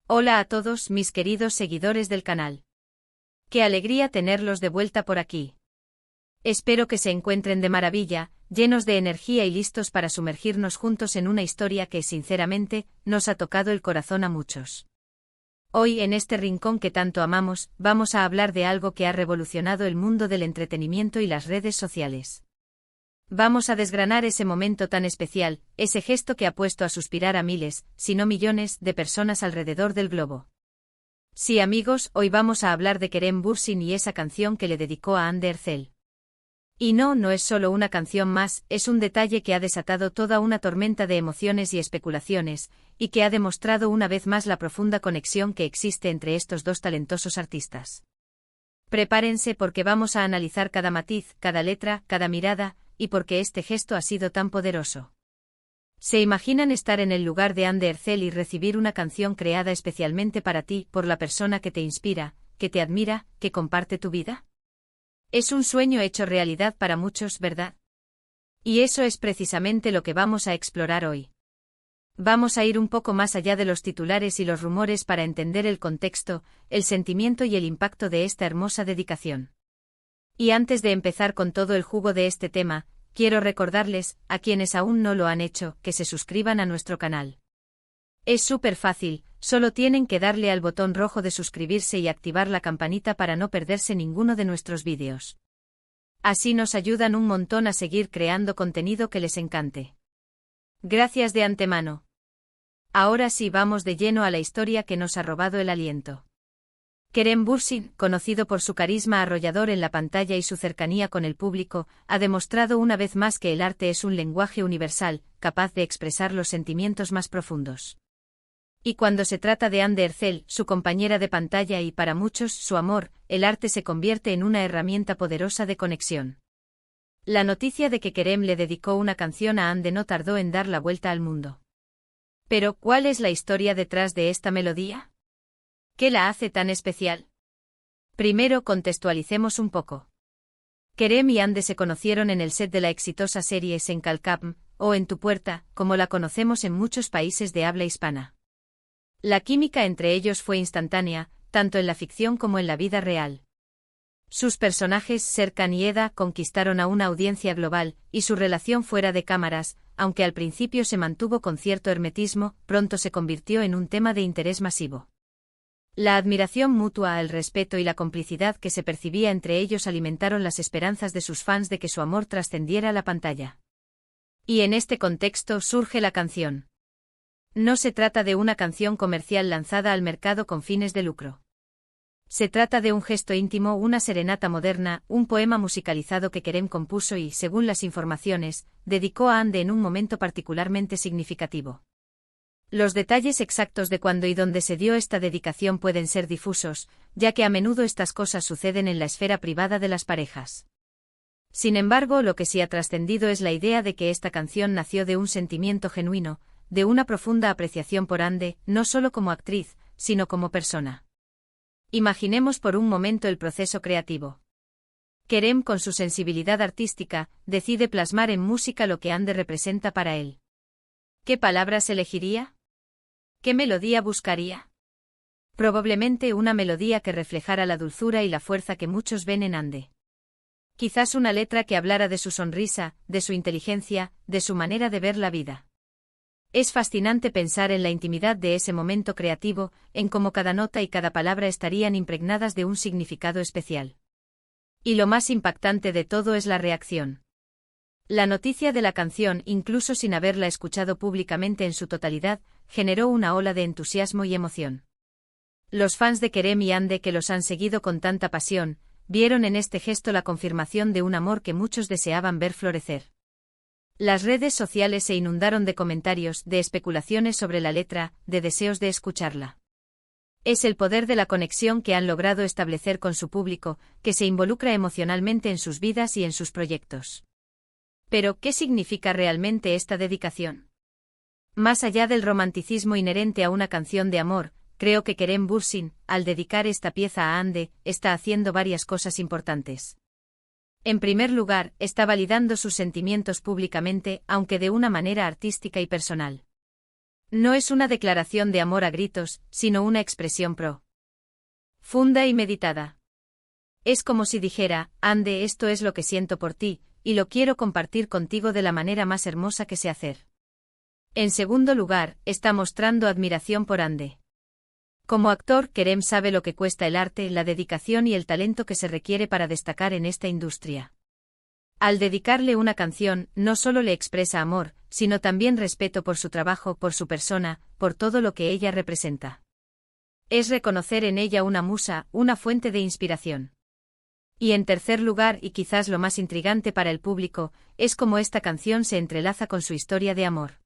Hola a todos mis queridos seguidores del canal. Qué alegría tenerlos de vuelta por aquí. Espero que se encuentren de maravilla, llenos de energía y listos para sumergirnos juntos en una historia que, sinceramente, nos ha tocado el corazón a muchos. Hoy, en este rincón que tanto amamos, vamos a hablar de algo que ha revolucionado el mundo del entretenimiento y las redes sociales. Vamos a desgranar ese momento tan especial, ese gesto que ha puesto a suspirar a miles, si no millones, de personas alrededor del globo. Sí, amigos, hoy vamos a hablar de Kerem Bürsin y esa canción que le dedicó a Hande Erçel. Y no es solo una canción más, es un detalle que ha desatado toda una tormenta de emociones y especulaciones, y que ha demostrado una vez más la profunda conexión que existe entre estos dos talentosos artistas. Prepárense porque vamos a analizar cada matiz, cada letra, cada mirada, y por qué este gesto ha sido tan poderoso. ¿Se imaginan estar en el lugar de Hande Erçel y recibir una canción creada especialmente para ti, por la persona que te inspira, que te admira, que comparte tu vida? Es un sueño hecho realidad para muchos, ¿verdad? Y eso es precisamente lo que vamos a explorar hoy. Vamos a ir un poco más allá de los titulares y los rumores para entender el contexto, el sentimiento y el impacto de esta hermosa dedicación. Y antes de empezar con todo el jugo de este tema, quiero recordarles, a quienes aún no lo han hecho, que se suscriban a nuestro canal. Es súper fácil, solo tienen que darle al botón rojo de suscribirse y activar la campanita para no perderse ninguno de nuestros vídeos. Así nos ayudan un montón a seguir creando contenido que les encante. Gracias de antemano. Ahora sí vamos de lleno a la historia que nos ha robado el aliento. Kerem Bürsin, conocido por su carisma arrollador en la pantalla y su cercanía con el público, ha demostrado una vez más que el arte es un lenguaje universal, capaz de expresar los sentimientos más profundos. Y cuando se trata de Hande Erçel, su compañera de pantalla y para muchos su amor, el arte se convierte en una herramienta poderosa de conexión. La noticia de que Kerem le dedicó una canción a Hande no tardó en dar la vuelta al mundo. Pero, ¿cuál es la historia detrás de esta melodía? ¿Qué la hace tan especial? Primero contextualicemos un poco. Kerem y Hande se conocieron en el set de la exitosa serie Sen Kalkam, o En tu puerta, como la conocemos en muchos países de habla hispana. La química entre ellos fue instantánea, tanto en la ficción como en la vida real. Sus personajes, Serkan y Eda, conquistaron a una audiencia global, y su relación fuera de cámaras, aunque al principio se mantuvo con cierto hermetismo, pronto se convirtió en un tema de interés masivo. La admiración mutua, el respeto y la complicidad que se percibía entre ellos alimentaron las esperanzas de sus fans de que su amor trascendiera la pantalla. Y en este contexto surge la canción. No se trata de una canción comercial lanzada al mercado con fines de lucro. Se trata de un gesto íntimo, una serenata moderna, un poema musicalizado que Kerem compuso y, según las informaciones, dedicó a Hande en un momento particularmente significativo. Los detalles exactos de cuándo y dónde se dio esta dedicación pueden ser difusos, ya que a menudo estas cosas suceden en la esfera privada de las parejas. Sin embargo, lo que sí ha trascendido es la idea de que esta canción nació de un sentimiento genuino, de una profunda apreciación por Hande, no solo como actriz, sino como persona. Imaginemos por un momento el proceso creativo. Kerem, con su sensibilidad artística, decide plasmar en música lo que Hande representa para él. ¿Qué palabras elegiría? ¿Qué melodía buscaría? Probablemente una melodía que reflejara la dulzura y la fuerza que muchos ven en Hande. Quizás una letra que hablara de su sonrisa, de su inteligencia, de su manera de ver la vida. Es fascinante pensar en la intimidad de ese momento creativo, en cómo cada nota y cada palabra estarían impregnadas de un significado especial. Y lo más impactante de todo es la reacción. La noticia de la canción, incluso sin haberla escuchado públicamente en su totalidad, generó una ola de entusiasmo y emoción. Los fans de Kerem y Hande, que los han seguido con tanta pasión, vieron en este gesto la confirmación de un amor que muchos deseaban ver florecer. Las redes sociales se inundaron de comentarios, de especulaciones sobre la letra, de deseos de escucharla. Es el poder de la conexión que han logrado establecer con su público, que se involucra emocionalmente en sus vidas y en sus proyectos. Pero, ¿qué significa realmente esta dedicación? Más allá del romanticismo inherente a una canción de amor, creo que Kerem Bürsin, al dedicar esta pieza a Hande, está haciendo varias cosas importantes. En primer lugar, está validando sus sentimientos públicamente, aunque de una manera artística y personal. No es una declaración de amor a gritos, sino una expresión profunda y meditada. Es como si dijera, Ande, esto es lo que siento por ti, y lo quiero compartir contigo de la manera más hermosa que sé hacer. En segundo lugar, está mostrando admiración por Ande. Como actor, Kerem sabe lo que cuesta el arte, la dedicación y el talento que se requiere para destacar en esta industria. Al dedicarle una canción, no solo le expresa amor, sino también respeto por su trabajo, por su persona, por todo lo que ella representa. Es reconocer en ella una musa, una fuente de inspiración. Y en tercer lugar, y quizás lo más intrigante para el público, es cómo esta canción se entrelaza con su historia de amor.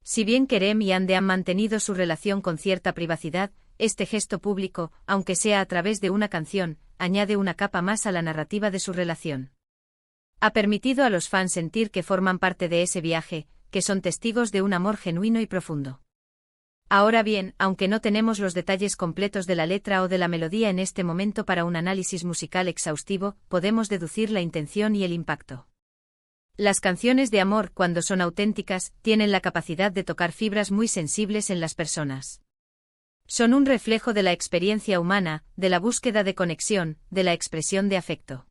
Si bien Kerem y Hande han mantenido su relación con cierta privacidad, este gesto público, aunque sea a través de una canción, añade una capa más a la narrativa de su relación. Ha permitido a los fans sentir que forman parte de ese viaje, que son testigos de un amor genuino y profundo. Ahora bien, aunque no tenemos los detalles completos de la letra o de la melodía en este momento para un análisis musical exhaustivo, podemos deducir la intención y el impacto. Las canciones de amor, cuando son auténticas, tienen la capacidad de tocar fibras muy sensibles en las personas. Son un reflejo de la experiencia humana, de la búsqueda de conexión, de la expresión de afecto.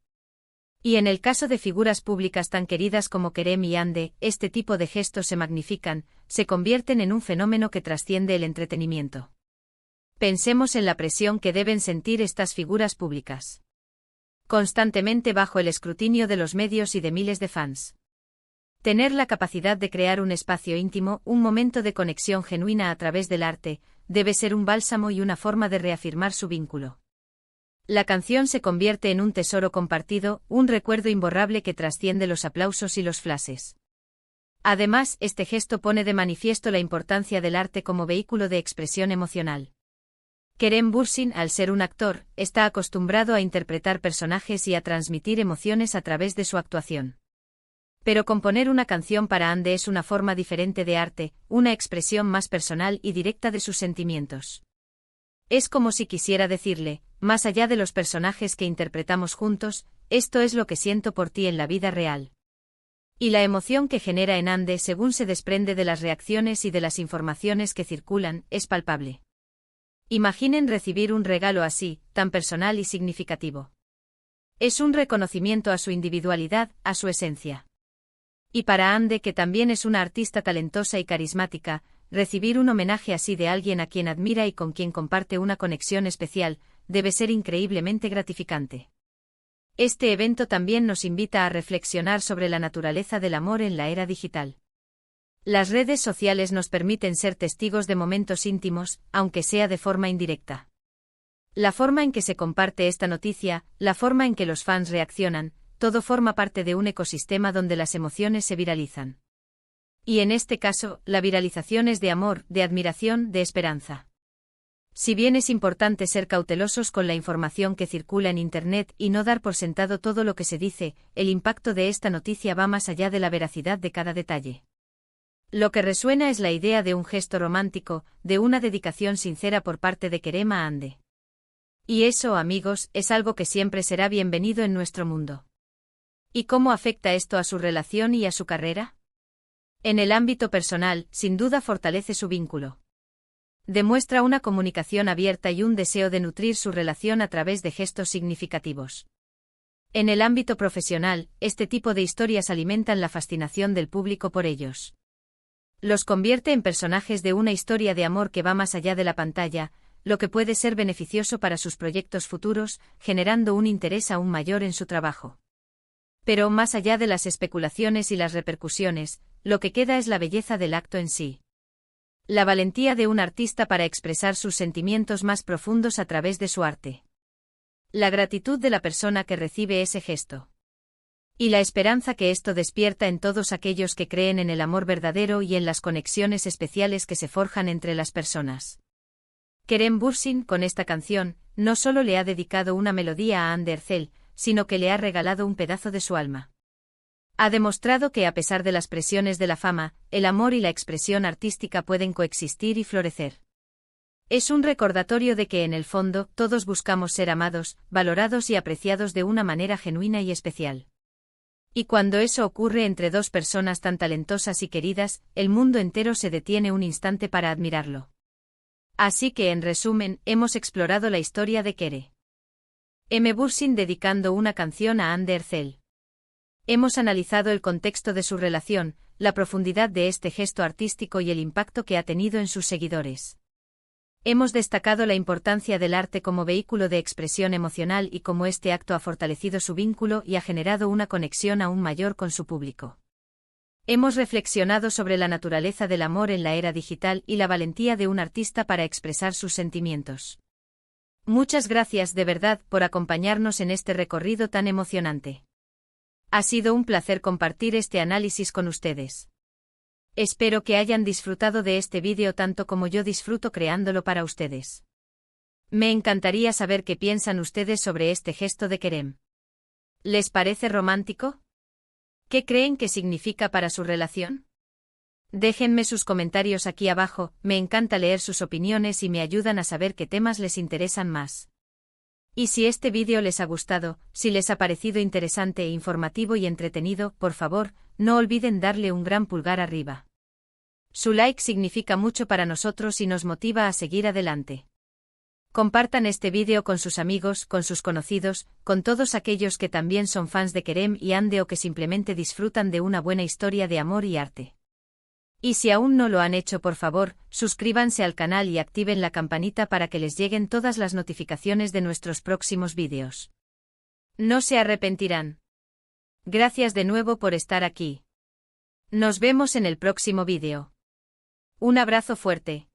Y en el caso de figuras públicas tan queridas como Kerem y Hande, este tipo de gestos se magnifican, se convierten en un fenómeno que trasciende el entretenimiento. Pensemos en la presión que deben sentir estas figuras públicas. Constantemente bajo el escrutinio de los medios y de miles de fans. Tener la capacidad de crear un espacio íntimo, un momento de conexión genuina a través del arte, debe ser un bálsamo y una forma de reafirmar su vínculo. La canción se convierte en un tesoro compartido, un recuerdo imborrable que trasciende los aplausos y los flashes. Además, este gesto pone de manifiesto la importancia del arte como vehículo de expresión emocional. Kerem Bürsin, al ser un actor, está acostumbrado a interpretar personajes y a transmitir emociones a través de su actuación. Pero componer una canción para Hande es una forma diferente de arte, una expresión más personal y directa de sus sentimientos. Es como si quisiera decirle, más allá de los personajes que interpretamos juntos, esto es lo que siento por ti en la vida real. Y la emoción que genera en Hande según se desprende de las reacciones y de las informaciones que circulan, es palpable. Imaginen recibir un regalo así, tan personal y significativo. Es un reconocimiento a su individualidad, a su esencia. Y para Hande, que también es una artista talentosa y carismática, recibir un homenaje así de alguien a quien admira y con quien comparte una conexión especial, debe ser increíblemente gratificante. Este evento también nos invita a reflexionar sobre la naturaleza del amor en la era digital. Las redes sociales nos permiten ser testigos de momentos íntimos, aunque sea de forma indirecta. La forma en que se comparte esta noticia, la forma en que los fans reaccionan, todo forma parte de un ecosistema donde las emociones se viralizan. Y en este caso, la viralización es de amor, de admiración, de esperanza. Si bien es importante ser cautelosos con la información que circula en Internet y no dar por sentado todo lo que se dice, el impacto de esta noticia va más allá de la veracidad de cada detalle. Lo que resuena es la idea de un gesto romántico, de una dedicación sincera por parte de Kerem a Hande. Y eso, amigos, es algo que siempre será bienvenido en nuestro mundo. ¿Y cómo afecta esto a su relación y a su carrera? En el ámbito personal, sin duda fortalece su vínculo. Demuestra una comunicación abierta y un deseo de nutrir su relación a través de gestos significativos. En el ámbito profesional, este tipo de historias alimentan la fascinación del público por ellos. Los convierte en personajes de una historia de amor que va más allá de la pantalla, lo que puede ser beneficioso para sus proyectos futuros, generando un interés aún mayor en su trabajo. Pero más allá de las especulaciones y las repercusiones, lo que queda es la belleza del acto en sí. La valentía de un artista para expresar sus sentimientos más profundos a través de su arte. La gratitud de la persona que recibe ese gesto. Y la esperanza que esto despierta en todos aquellos que creen en el amor verdadero y en las conexiones especiales que se forjan entre las personas. Kerem Bürsin, con esta canción, no solo le ha dedicado una melodía a Hande Erçel, sino que le ha regalado un pedazo de su alma. Ha demostrado que a pesar de las presiones de la fama, el amor y la expresión artística pueden coexistir y florecer. Es un recordatorio de que en el fondo, todos buscamos ser amados, valorados y apreciados de una manera genuina y especial. Y cuando eso ocurre entre dos personas tan talentosas y queridas, el mundo entero se detiene un instante para admirarlo. Así que, en resumen, hemos explorado la historia de Kere M. Bürsin dedicando una canción a Ander Zell. Hemos analizado el contexto de su relación, la profundidad de este gesto artístico y el impacto que ha tenido en sus seguidores. Hemos destacado la importancia del arte como vehículo de expresión emocional y cómo este acto ha fortalecido su vínculo y ha generado una conexión aún mayor con su público. Hemos reflexionado sobre la naturaleza del amor en la era digital y la valentía de un artista para expresar sus sentimientos. Muchas gracias de verdad por acompañarnos en este recorrido tan emocionante. Ha sido un placer compartir este análisis con ustedes. Espero que hayan disfrutado de este vídeo tanto como yo disfruto creándolo para ustedes. Me encantaría saber qué piensan ustedes sobre este gesto de Kerem. ¿Les parece romántico? ¿Qué creen que significa para su relación? Déjenme sus comentarios aquí abajo, me encanta leer sus opiniones y me ayudan a saber qué temas les interesan más. Y si este vídeo les ha gustado, si les ha parecido interesante e informativo y entretenido, por favor, no olviden darle un gran pulgar arriba. Su like significa mucho para nosotros y nos motiva a seguir adelante. Compartan este vídeo con sus amigos, con sus conocidos, con todos aquellos que también son fans de Kerem y Ande o que simplemente disfrutan de una buena historia de amor y arte. Y si aún no lo han hecho, por favor, suscríbanse al canal y activen la campanita para que les lleguen todas las notificaciones de nuestros próximos vídeos. No se arrepentirán. Gracias de nuevo por estar aquí. Nos vemos en el próximo vídeo. Un abrazo fuerte.